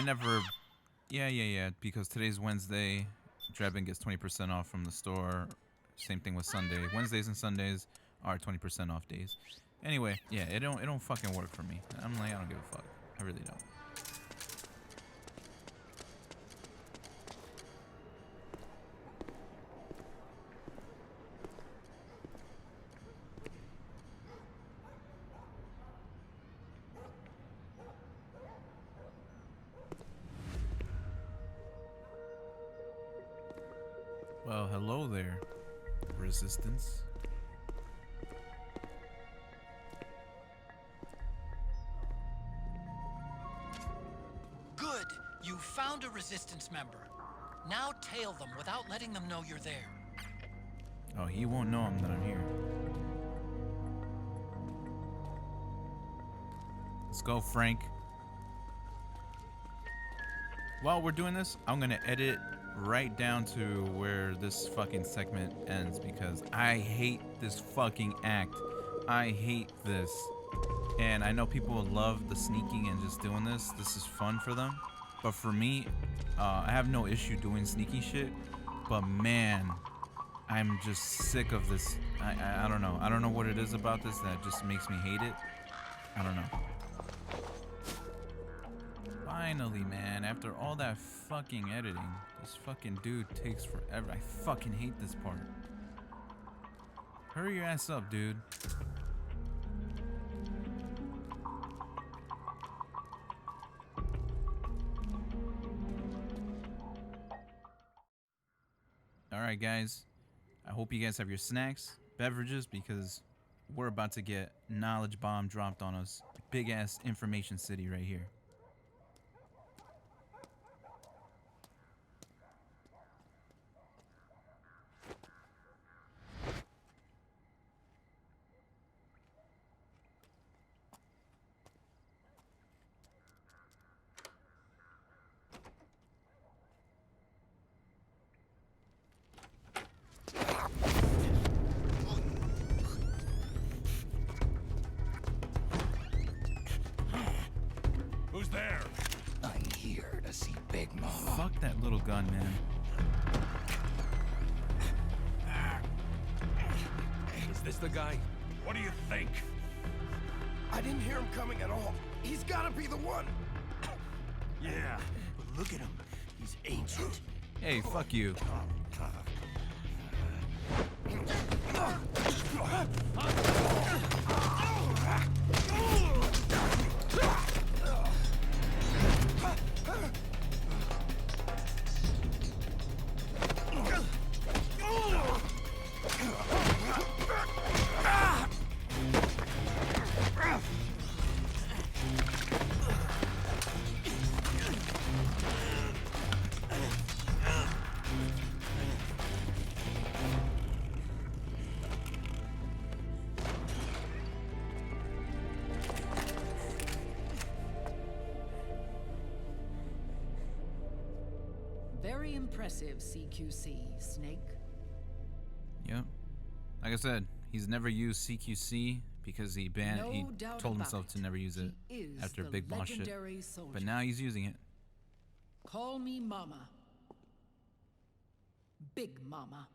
never. Yeah. Because today's Wednesday. Drebin gets 20% off from the store. Same thing with Sunday. Wednesdays and Sundays are 20% off days. Anyway, yeah, it don't fucking work for me. I'm like, I don't give a fuck. I really don't. Well, hello there, Resistance. Good! You found a Resistance member. Now tail them without letting them know you're there. Oh, he won't know that I'm here. Let's go, Frank. While we're doing this, I'm gonna edit right down to where this fucking segment ends because I hate this fucking act. I hate this. And I know people will love the sneaking and just doing this. This is fun for them. But for me, I have no issue doing sneaky shit. But man, I'm just sick of this. I don't know. I don't know what it is about this that just makes me hate it. I don't know. Finally, man, after all that fucking editing, this fucking dude takes forever. I fucking hate this part. Hurry your ass up, dude. Alright, guys. I hope you guys have your snacks, beverages, because we're about to get knowledge bomb dropped on us. Big ass information city right here. Who's there? I'm here to see Big Mama. Fuck that little gun, man. Is this the guy? What do you think? I didn't hear him coming at all. He's gotta be the one. Yeah, but look at him. He's ancient. Hey, fuck you. Very impressive, CQC, Snake. Yep. Like I said, he's never used CQC because he told himself to never use it after Big Boss shit. But now he's using it. Call me Mama. Big Mama.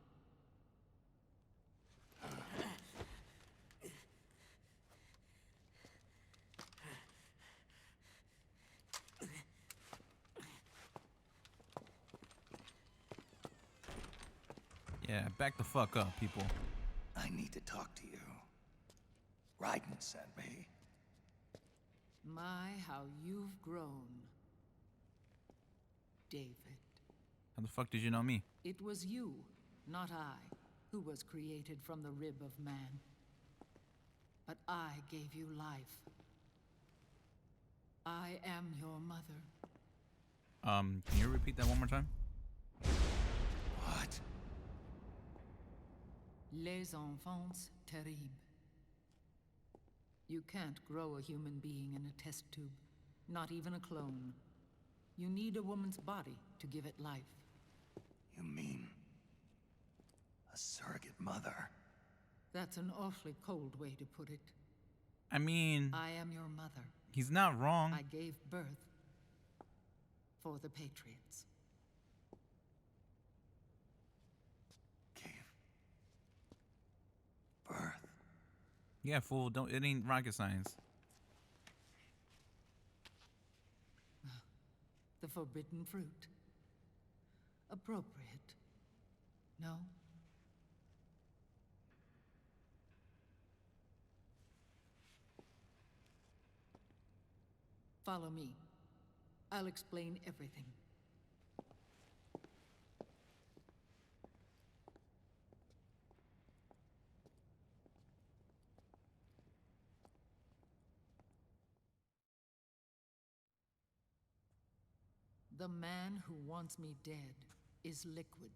Yeah, back the fuck up, people. I need to talk to you. Raiden sent me. My, how you've grown. David. How the fuck did you know me? It was you, not I, who was created from the rib of man. But I gave you life. I am your mother. Can you repeat that one more time? What? Les enfants terribles. You can't grow a human being in a test tube, not even a clone. You need a woman's body to give it life. You mean a surrogate mother? That's an awfully cold way to put it. I mean, I am your mother. he's not wrong. I gave birth. for the Patriots. Gave birth. Yeah, fool. Don't. It ain't rocket science. The forbidden fruit. Appropriate. No? Follow me. I'll explain everything. The man who wants me dead is Liquid,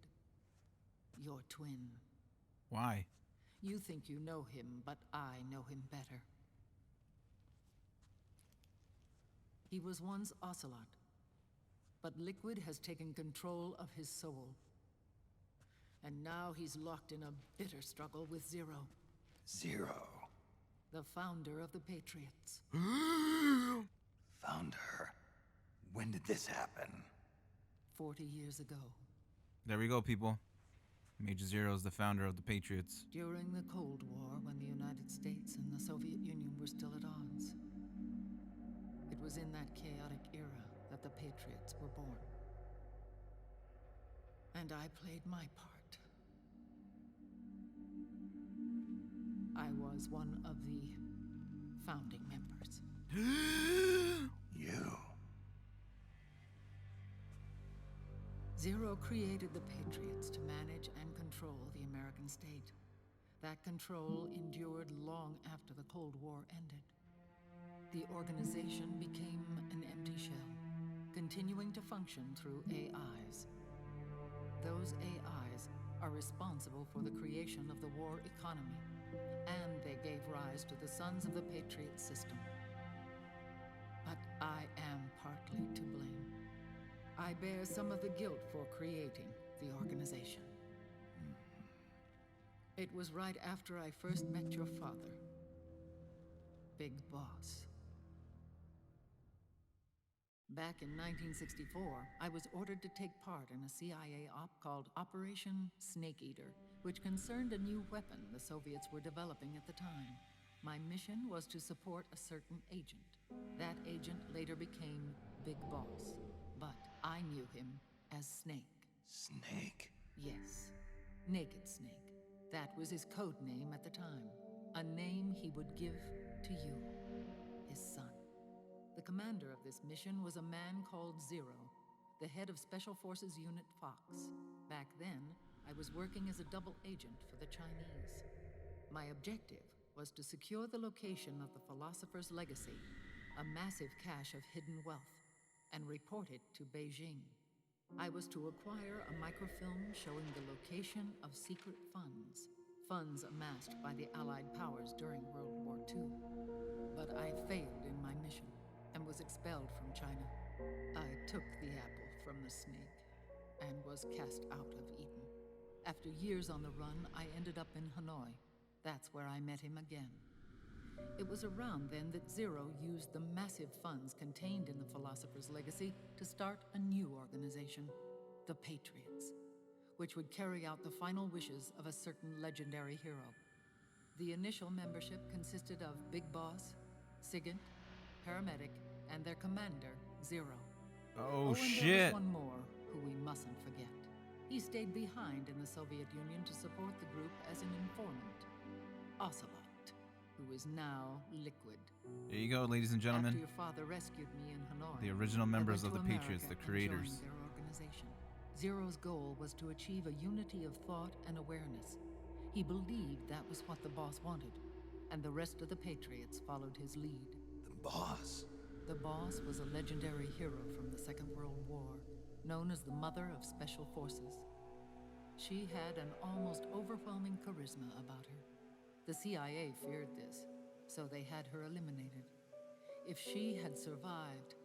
your twin. Why? You think you know him, but I know him better. He was once Ocelot, but Liquid has taken control of his soul. And now he's locked in a bitter struggle with Zero, Zero. the founder of the Patriots. Found her. When did this happen? 40 years ago, There we go, people. Major Zero is the founder of the Patriots. during the Cold War, when the United States and the Soviet Union were still at odds. It was in that chaotic era that the Patriots were born. And I played my part. I was one of the founding members. You. Zero created the Patriots to manage and control the American state. That control endured long after the Cold War ended. The organization became an empty shell, continuing to function through AIs. Those AIs are responsible for the creation of the war economy, and they gave rise to the Sons of the Patriot system. But I am partly to blame. I bear some of the guilt for creating the organization. It was right after I first met your father, Big Boss. Back in 1964, I was ordered to take part in a CIA op called Operation Snake Eater, which concerned a new weapon the Soviets were developing at the time. My mission was to support a certain agent. That agent later became Big Boss, but I knew him as Snake. Snake. Yes, Naked Snake. That was his code name at the time. A name he would give to you, his son. The commander of this mission was a man called Zero, the head of Special Forces Unit Fox. Back then, I was working as a double agent for the Chinese. My objective was to secure the location of the Philosopher's Legacy, a massive cache of hidden wealth, and report it to Beijing. I was to acquire a microfilm showing the location of secret funds amassed by the Allied powers during World War II. But I failed in my mission and was expelled from China. I took the apple from the snake and was cast out of Eden. After years on the run, I ended up in Hanoi. That's where I met him again. It was around then that Zero used the massive funds contained in the Philosopher's Legacy to start a new organization, the Patriots, which would carry out the final wishes of a certain legendary hero. The initial membership consisted of Big Boss, Sigint, Paramedic, and their commander, Zero. Oh, and shit. there was one more who we mustn't forget. He stayed behind in the Soviet Union to support the group as an informant, Ocelot, who is now Liquid. There you go, ladies and gentlemen. After your father rescued me in Hanoi, The original I members went of to the Patriots, America the and creators. joined their organization. Zero's goal was to achieve a unity of thought and awareness. He believed that was what the boss wanted, and the rest of the Patriots followed his lead. The boss. The boss was a legendary hero from the Second World War, known as the Mother of Special Forces. She had an almost overwhelming charisma about her. The CIA feared this, so they had her eliminated. If she had survived,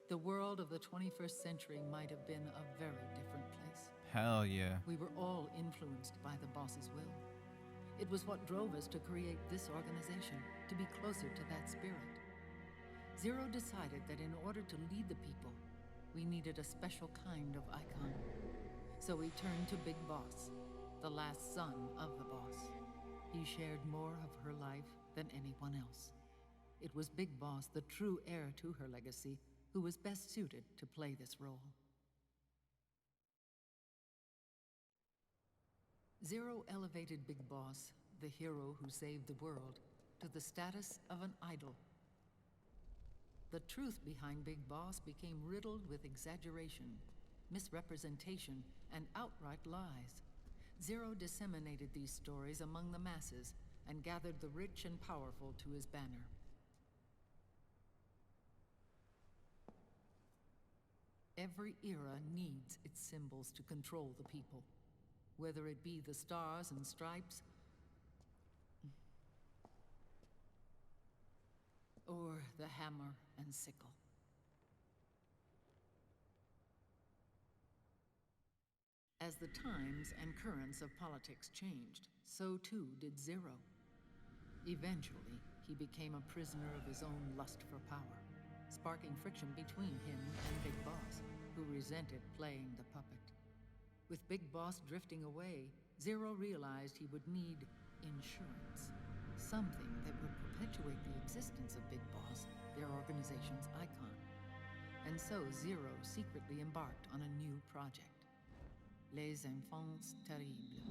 the world of the 21st century might have been a very different place. Hell yeah. We were all influenced by the boss's will. It was what drove us to create this organization, to be closer to that spirit. Zero decided that in order to lead the people, We needed a special kind of icon. So we turned to Big Boss, the last son of the boss. He shared more of her life than anyone else. It was Big Boss, the true heir to her legacy, who was best suited to play this role. Zero elevated Big Boss, the hero who saved the world, to the status of an idol. The truth behind Big Boss became riddled with exaggeration, misrepresentation, and outright lies. Zero disseminated these stories among the masses and gathered the rich and powerful to his banner. Every era needs its symbols to control the people, whether it be the stars and stripes or the hammer and sickle. As the times and currents of politics changed, so too did Zero. Eventually, he became a prisoner of his own lust for power, sparking friction between him and Big Boss, who resented playing the puppet. With Big Boss drifting away, Zero realized he would need insurance, something that would perpetuate the existence of Big Boss, their organization's icon. And so Zero secretly embarked on a new project. Les Enfants Terribles.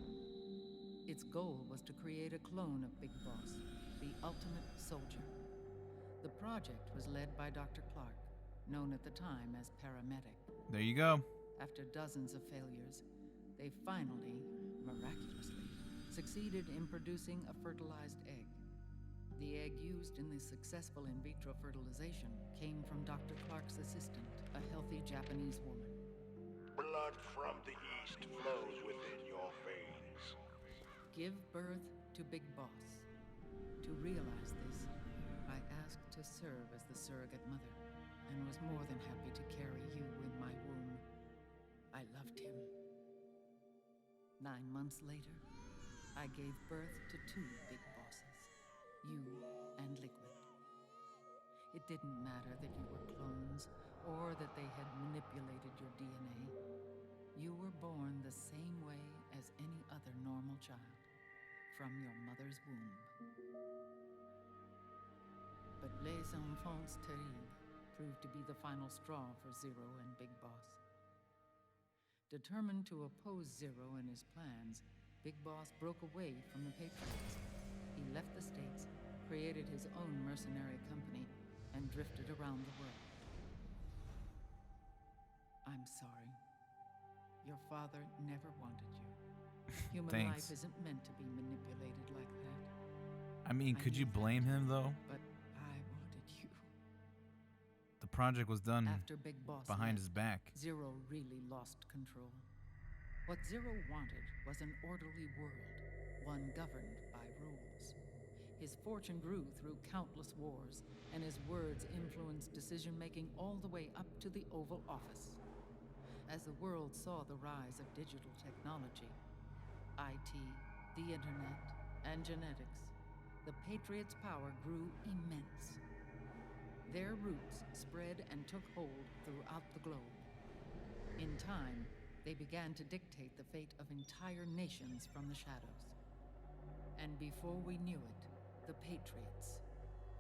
Its goal was to create a clone of Big Boss, the ultimate soldier. The project was led by Dr. Clark, known at the time as Paramedic. There you go. After dozens of failures, they finally, miraculously, succeeded in producing a fertilized egg. The egg used in the successful in vitro fertilization came from Dr. Clark's assistant, a healthy Japanese woman. Blood from the east flows within your veins. Give birth to Big Boss. To realize this, I asked to serve as the surrogate mother, and was more than happy to carry you in my womb. I loved him. 9 months later, I gave birth to 2 Big Bosses, you and Liquid. It didn't matter that you were clones, or that they had manipulated your DNA. You were born the same way as any other normal child, from your mother's womb. But Les Enfants Terribles proved to be the final straw for Zero and Big Boss. Determined to oppose Zero and his plans, Big Boss broke away from the Patriots. He left the States, created his own mercenary company, and drifted around the world. I'm sorry. Your father never wanted you. Human Thanks. life isn't meant to be manipulated like that. I mean, could you blame him, though? But I wanted you. The project was done After Big Boss behind left, his back. Zero really lost control. What Zero wanted was an orderly world, one governed by rules. His fortune grew through countless wars, and his words influenced decision-making all the way up to the Oval Office. As the world saw the rise of digital technology, IT, the internet, and genetics, the Patriots' power grew immense. Their roots spread and took hold throughout the globe. In time, they began to dictate the fate of entire nations from the shadows. And before we knew it, the Patriots,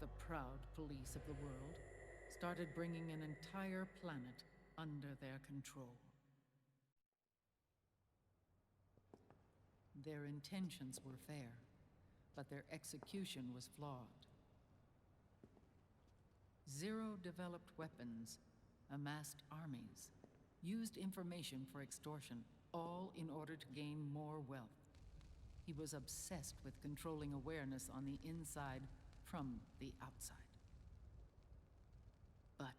the proud police of the world, started bringing an entire planet under their control. Their intentions were fair, but their execution was flawed. Zero developed weapons, amassed armies, used information for extortion, all in order to gain more wealth. He was obsessed with controlling awareness on the inside from the outside. But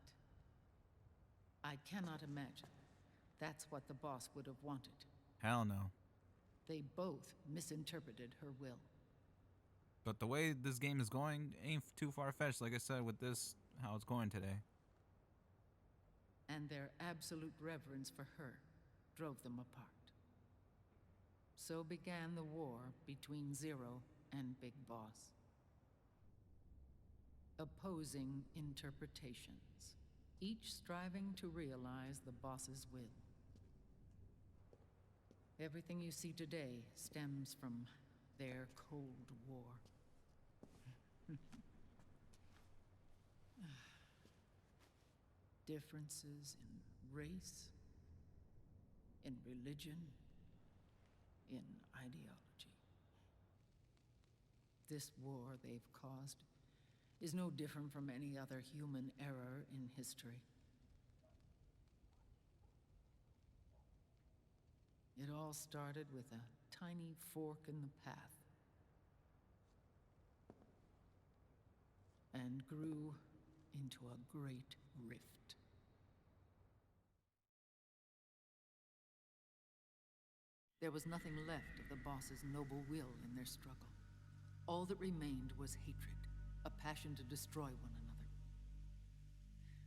I cannot imagine that's what the boss would have wanted. Hell no. They both misinterpreted her will. But the way this game is going ain't too far-fetched, like I said, with this, how it's going today. And their absolute reverence for her drove them apart. So began the war between Zero and Big Boss. Opposing interpretations. each striving to realize the boss's will. Everything you see today stems from their Cold War. Differences in race, in religion, in ideology. This war they've caused is no different from any other human error in history. It all started with a tiny fork in the path and grew into a great rift. There was nothing left of the boss's noble will in their struggle. All that remained was hatred, a passion to destroy one another.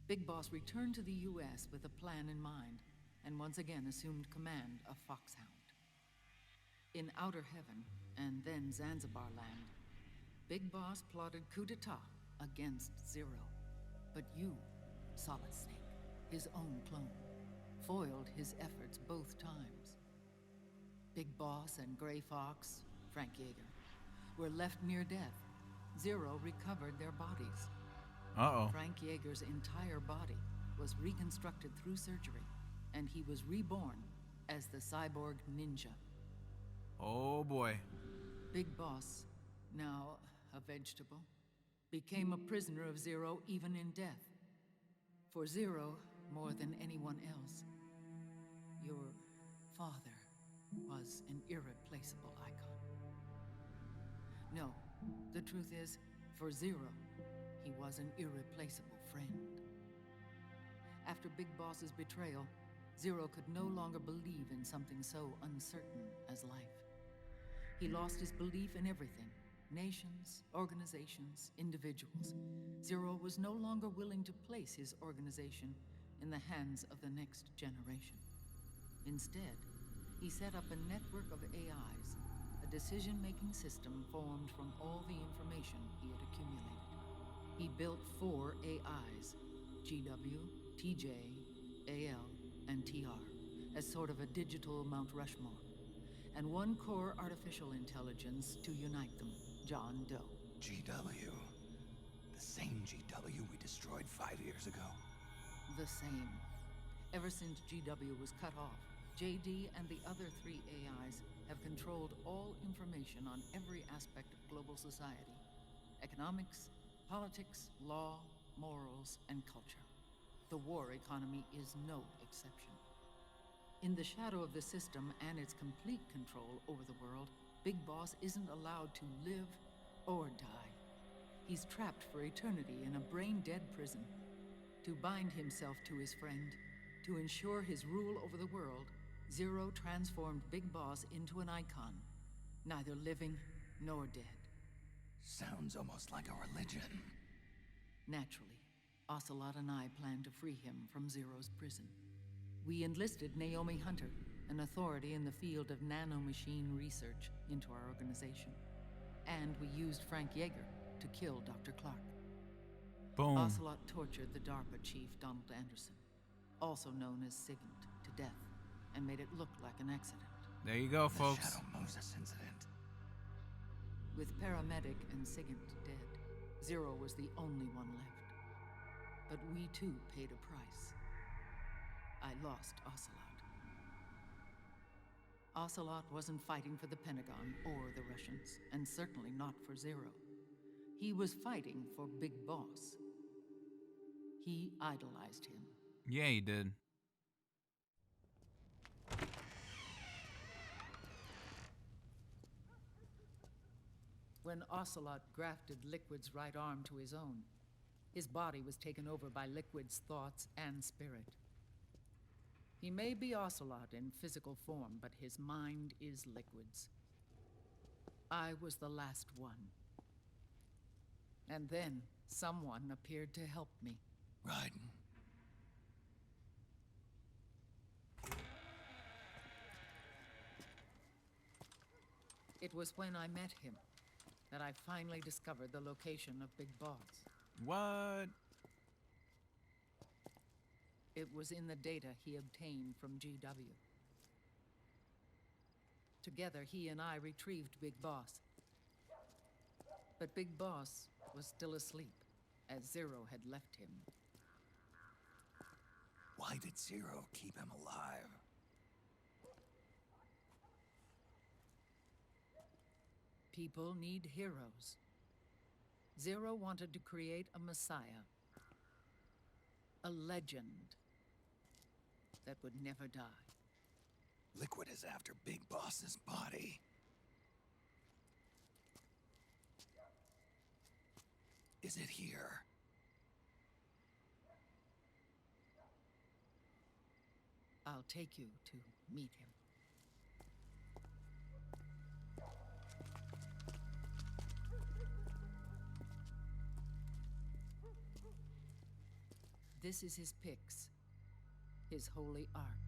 Big Boss returned to the U.S. with a plan in mind, and once again assumed command of Foxhound. In Outer Heaven, and then Zanzibar Land, Big Boss plotted coup d'etat against Zero. But you, Solid Snake, his own clone, foiled his efforts both times. Big Boss and Gray Fox, Frank Yeager, were left near death. Zero recovered their bodies. Uh-oh. Frank Yeager's entire body was reconstructed through surgery, and he was reborn as the cyborg ninja. Oh boy. Big Boss, now a vegetable, became a prisoner of Zero even in death. For Zero, more than anyone else, your father was an irreplaceable icon. No, the truth is, for Zero, he was an irreplaceable friend. After Big Boss's betrayal, Zero could no longer believe in something so uncertain as life. He lost his belief in everything. Nations, organizations, individuals. Zero was no longer willing to place his organization in the hands of the next generation. Instead, he set up a network of AIs, a decision-making system formed from all the information he had accumulated. He built 4 AIs, GW, TJ, AL, and TR, as sort of a digital Mount Rushmore, and 1 core artificial intelligence to unite them, John Doe. GW. The same GW we destroyed 5 years ago. The same. Ever since GW was cut off, JD and the other 3 AIs have controlled all information on every aspect of global society. Economics, politics, law, morals, and culture. The war economy is no exception. In the shadow of the system and its complete control over the world, Big Boss isn't allowed to live or die. He's trapped for eternity in a brain-dead prison. To bind himself to his friend, to ensure his rule over the world, Zero transformed Big Boss into an icon, neither living nor dead. Sounds almost like a religion. Naturally, Ocelot and I plan to free him from Zero's prison. We enlisted Naomi Hunter, an authority in the field of nanomachine research, into our organization. And we used Frank Yeager to kill Dr. Clark. Boom. Ocelot tortured the DARPA chief, Donald Anderson, also known as Sigint, to death, and made it look like an accident. There you go, The folks. Shadow Moses incident. With Paramedic and Sigint dead, Zero was the only one left. But we too paid a price. I lost Ocelot. Ocelot wasn't fighting for the Pentagon or the Russians, and certainly not for Zero. He was fighting for Big Boss. He idolized him. Yeah, he did. When Ocelot grafted Liquid's right arm to his own, his body was taken over by Liquid's thoughts and spirit. He may be Ocelot in physical form, but his mind is Liquid's. I was the last one. And then someone appeared to help me. Raiden. It was when I met him that I finally discovered the location of Big Boss. What? It was in the data he obtained from GW. Together, he and I retrieved Big Boss. But Big Boss was still asleep, as Zero had left him. Why did Zero keep him alive? People need heroes. Zero wanted to create a messiah. A legend that would never die. Liquid is after Big Boss's body. Is it here? I'll take you to meet him. This is his pyx, his holy ark.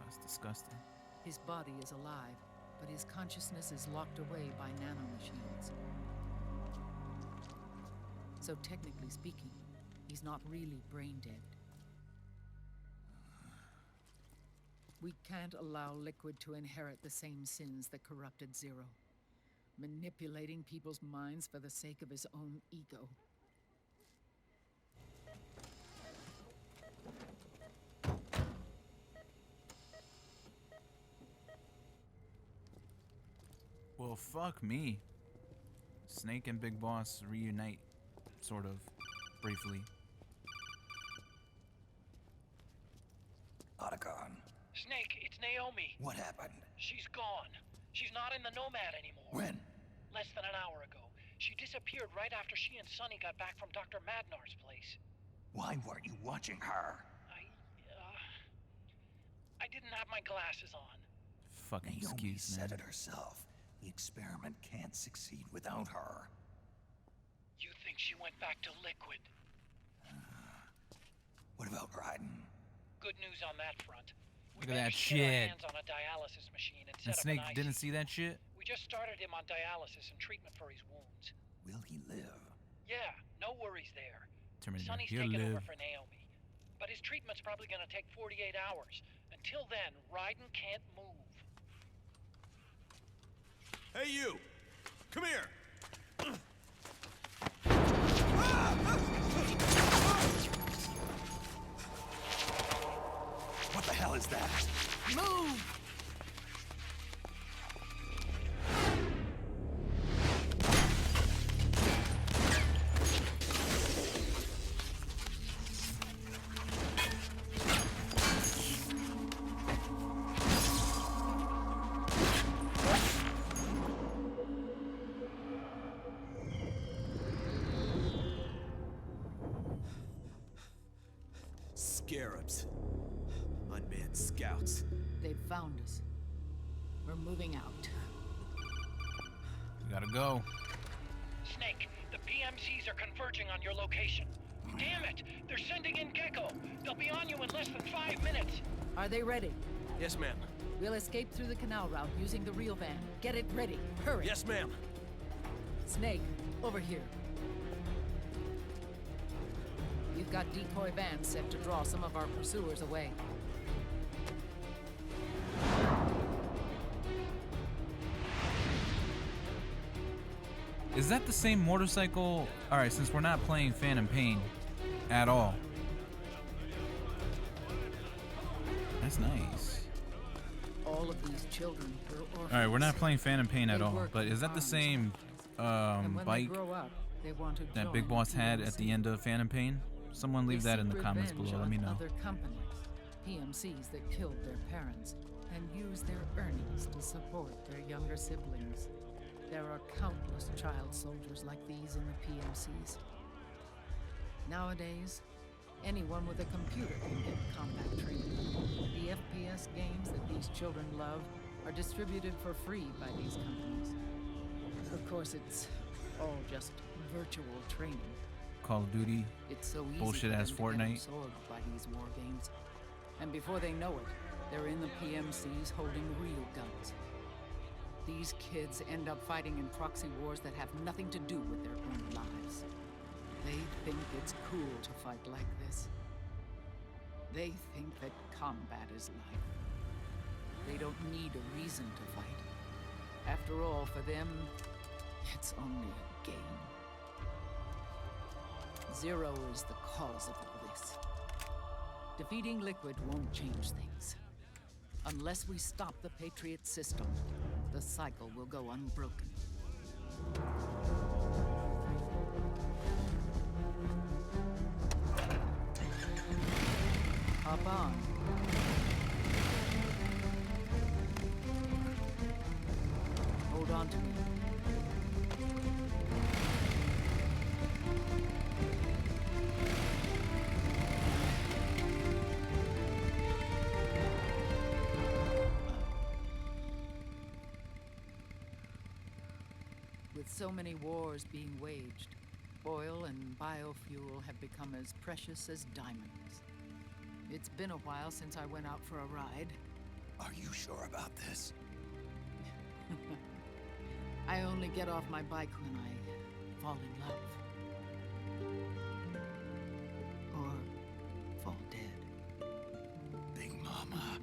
That's disgusting. His body is alive, but his consciousness is locked away by nanomachines. So technically speaking, he's not really brain dead. We can't allow Liquid to inherit the same sins that corrupted Zero. Manipulating people's minds for the sake of his own ego. Well, fuck me. Snake and Big Boss reunite, sort of, briefly. Otacon, Snake, it's Naomi. what happened? She's gone. She's not in the Nomad anymore. When? Less than an hour ago. She disappeared right after she and Sonny got back from Dr. Madnar's place. Why weren't you watching her? I didn't have my glasses on. Fucking Naomi excuse, said man. it herself. The experiment can't succeed without her. You think she went back to Liquid? What about Raiden? Good news on that front. We Look at that managed to get our shit. hands on a dialysis machine and And set Snake up an didn't IC. see that shit? We just started him on dialysis and treatment for his wounds. Will he live? Yeah, no worries there. Terminator, Sonny's he'll taking over live. for Naomi. But his treatment's probably gonna take 48 hours. Until then, Raiden can't move. Hey, you! Come here! What the hell is that? Move! Scarabs. Unmanned scouts. They've found us. We're moving out. We gotta go. Snake, the PMCs are converging on your location. Damn it! They're sending in Gecko! They'll be on you in less than 5 minutes! Are they ready? Yes, ma'am. We'll escape through the canal route using the real van. Get it ready. Hurry. Yes, ma'am. Snake, over here. We've got decoy vans set to draw some of our pursuers away. Is that the same motorcycle? Alright, since we're not playing Phantom Pain at all. That's nice. All of these children were orphans. Alright, we're not playing Phantom Pain at They all. work But is that the on same And when bike they grow up, they want to that join Big Boss had at the PMC. end of Phantom Pain? Someone leave They that in the seek comments revenge below. Let on me know. Other companies, PMCs that killed their parents and use their earnings to support their younger siblings. There are countless child soldiers like these in the PMCs. Nowadays, Anyone with a computer can get combat training. The FPS games that these children love are distributed for free by these companies. Of course, it's all just virtual training. Call of Duty. It's so easy Bullshit for ass them to get Fortnite. absorbed by these war games. And before they know it, they're in the PMCs holding real guns. These kids end up fighting in proxy wars that have nothing to do with their own lives. They think it's cool to fight like this. They think that combat is life. They don't need a reason to fight. After all, for them, it's only a game. Zero is the cause of all this. Defeating Liquid won't change things. Unless we stop the Patriot system, the cycle will go unbroken. Hop on. Hold on to me. With so many wars being waged, oil and biofuel have become as precious as diamonds. It's been a while since I went out for a ride. Are you sure about this? I only get off my bike when I fall in love. Or fall dead. Big Mama.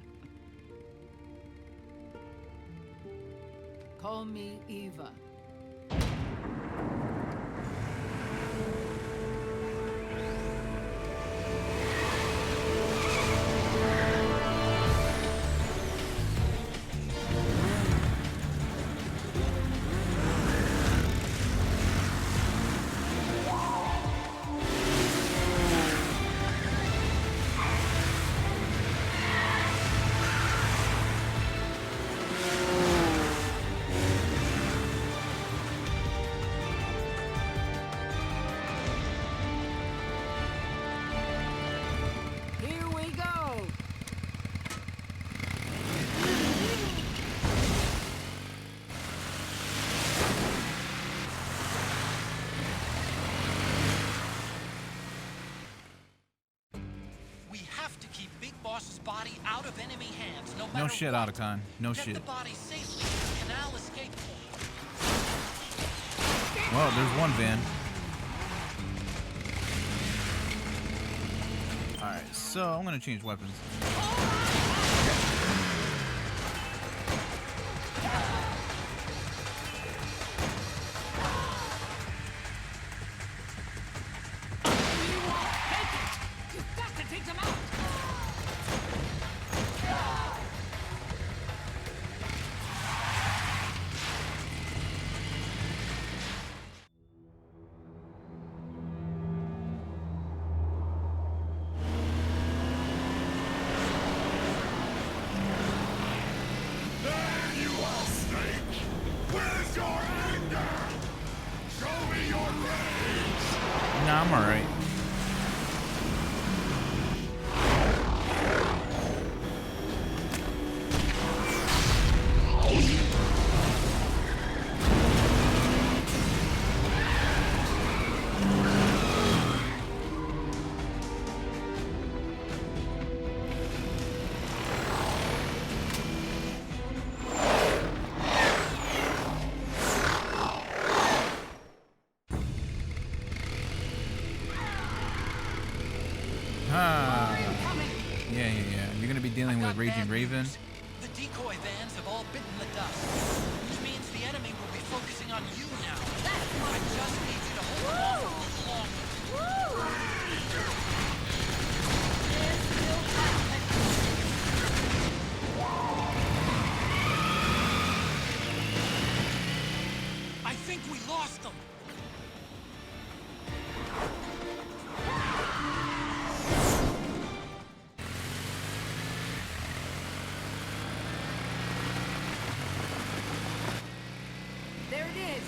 Call me Eva. Body out of enemy hands, no matter No shit, what. Otacon. No Get shit. the body safely to the canal escape point. Well, there's one van. Alright, so I'm gonna change weapons. You've got to take them out! Nah, I'm alright. Yeah. You're gonna be dealing with Raging Raven. The decoy vans have all bitten the dust, which means the enemy will be focusing on you now. I just need you to hold them off a little longer. I think we lost them. There it is!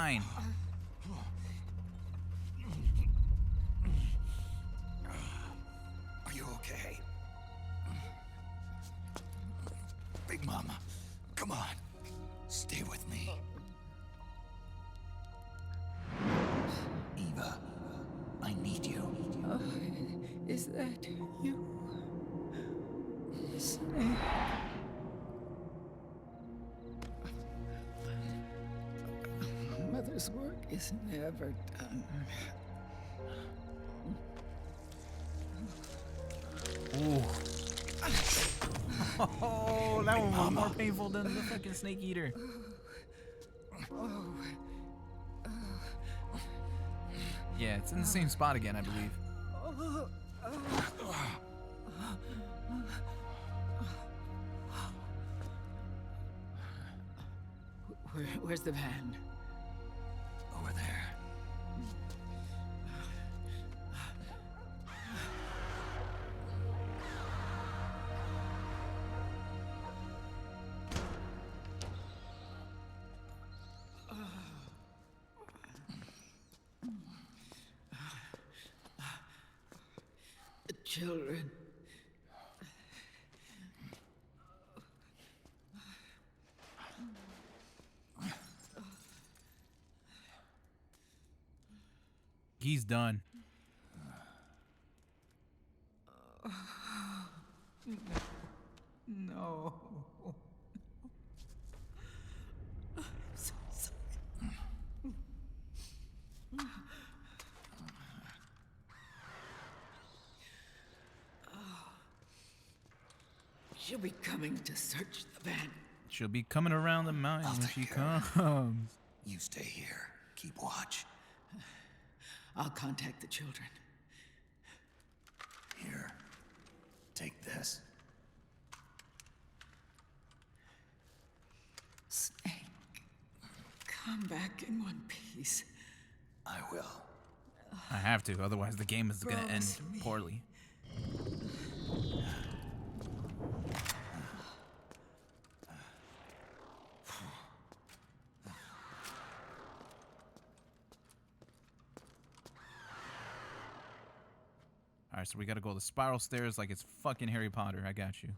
fine. Are you okay? Big Mama, come on. Stay with me. Eva, I need you. Is that you? Snake. Mother's work is never done. Ooh. Oh, that one was more painful than the fucking snake eater. Yeah, it's in the same spot again, I believe. Where's the van? Over there. The children. He's done. No. I'm so sorry. She'll be coming to search the van. She'll be coming around the mountain when she take care of comes. You stay here. Keep watch. I'll contact the children. Here. Take this. Snake, come back in one piece. I will. I have to, otherwise the game is gonna end Promise me. poorly. Alright, so we gotta go the spiral stairs like it's fucking Harry Potter. I got you.